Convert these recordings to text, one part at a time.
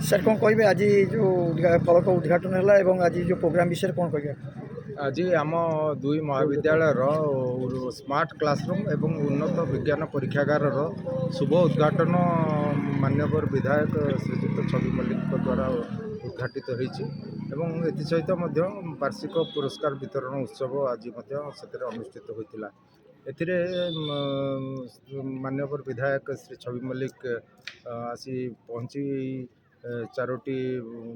Sir कौन कहे आज जो फलक उद्घाटन है और आज जो प्रोग्राम विषय कौन कहे आज आम दुई महाविद्यालयर स्मार्ट क्लासरूम एवं उन्नत विज्ञान परीक्षागार शुभ उद्घाटन माननीय विधायक श्रीजुक्त छवि मल्लिक द्वारा उद्घाटित होती सहित वार्षिक पुरस्कार वितरण उत्सव आज अनुष्ठित होता एथिरे माननीय विधायक श्री छवि मल्लिक आसी पहुँची चारोटी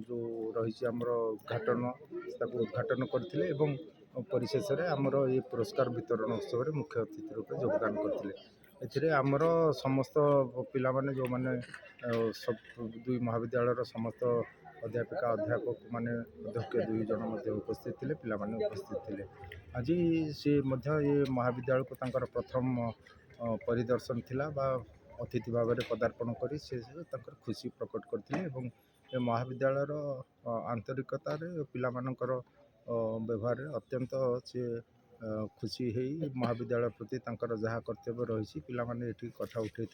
जो रही आमर उद्घाटन करते परिशेष में आमर ये पुरस्कार वितरण उत्सव में मुख्य अतिथि रूप योगदान करते आमर समस्त पिला माने जो माने दुई महाविद्यालय समस्त अध्यापिका अध्यापक माने अध्यक्ष दुई जन उपस्थित थे पिला माने उपस्थित थे आज सी ये महाविद्यालय को तांकर प्रथम परिदर्शन थिला बा अतिथि भाव में पदार्पण कर खुशी प्रकट करते महाविद्यालयर आंतरिकतार पिला मानकर व्यवहार अत्यंत सी खुशी है महाविद्यालय प्रति तांकर जहाँ कर्तव्य रही पिला माने एठी कथा उठे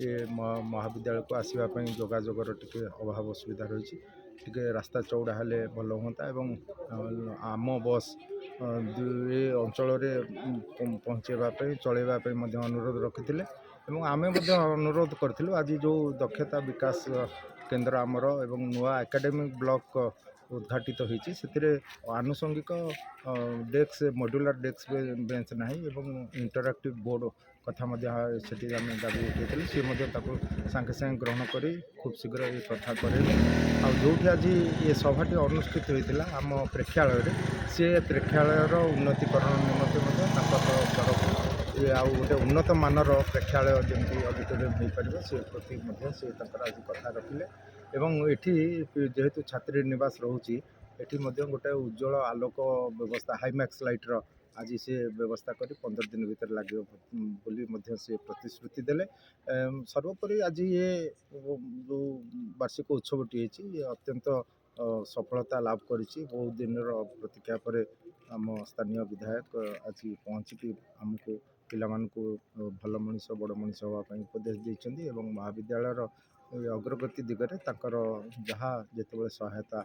ये महाविद्यालय को आसवाई जोगाजोगर टी अभाव असुविधा रही टे रास्ता चौड़ा हेले भल हाँ और आम बस ये अंचल पहुँचवाई चलवाई अनुरोध रखी आमे अनुरोध करूँ आज जो दक्षता विकास केन्द्र आमर एवं नुआ एकेडमिक ब्लॉक उद्घाटित होती से आनुषंगिक डेस्क मॉड्यूलर डेस्क बेंच ना इंटरैक्टिव बोर्ड कथा से दाबी उठे सी सागे सागे ग्रहण कर खूब शीघ्र ये कथा करे जो आज ये सभाटी अनुष्ठित होता आम प्रेक्षालय सी प्रेक्षालयर उन्नतीकरण निमंत्रण तरफ ये आउ गोटे उन्नत मानर प्रेक्षालय जमी ऑडिटोरियम हो पार से प्रति से आज कथा रखिले एवं एठी जेहेतु छात्री निवास रोची एठी गोटे उज्जवल आलोक व्यवस्था हाईमैक्स लाइटर आज से व्यवस्था कर 15 दिन भीतर लगे बोली से प्रतिश्रुति देले सर्वोपरि आज ये जो वार्षिक उत्सवटी अत्यंत सफलता लाभ करी बहुत दिन प्रतीक्षा पर आम स्थानीय विधायक आज पहुँचिकी आमको पिला भल मनीष बड़ मनीष हाँपाई उपदेश देते महाविद्यालयर अग्रगति दिगरे जहाँ जिते सहायता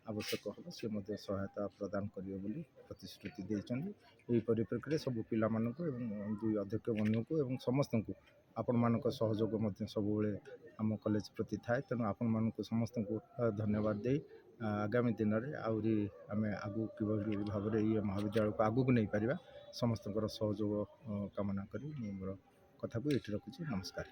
आवश्यक हम सी सहायता प्रदान करेंगे बोली प्रतिश्रुति देते यही परिप्रेक्षी सब पिला दुई अध्यक्ष बंधु को समस्त को आपण मान सहयोग सब आम कॉलेज प्रति थाए तेणु आपण मान समस्त को धन्यवाद दे आगामी दिन में आहरी आम आगू कि भाव में ये महाविद्यालय को आगू नहीं पार समस्त सहयोग कामना करी मोर कथा को ये रखुच्छी नमस्कार।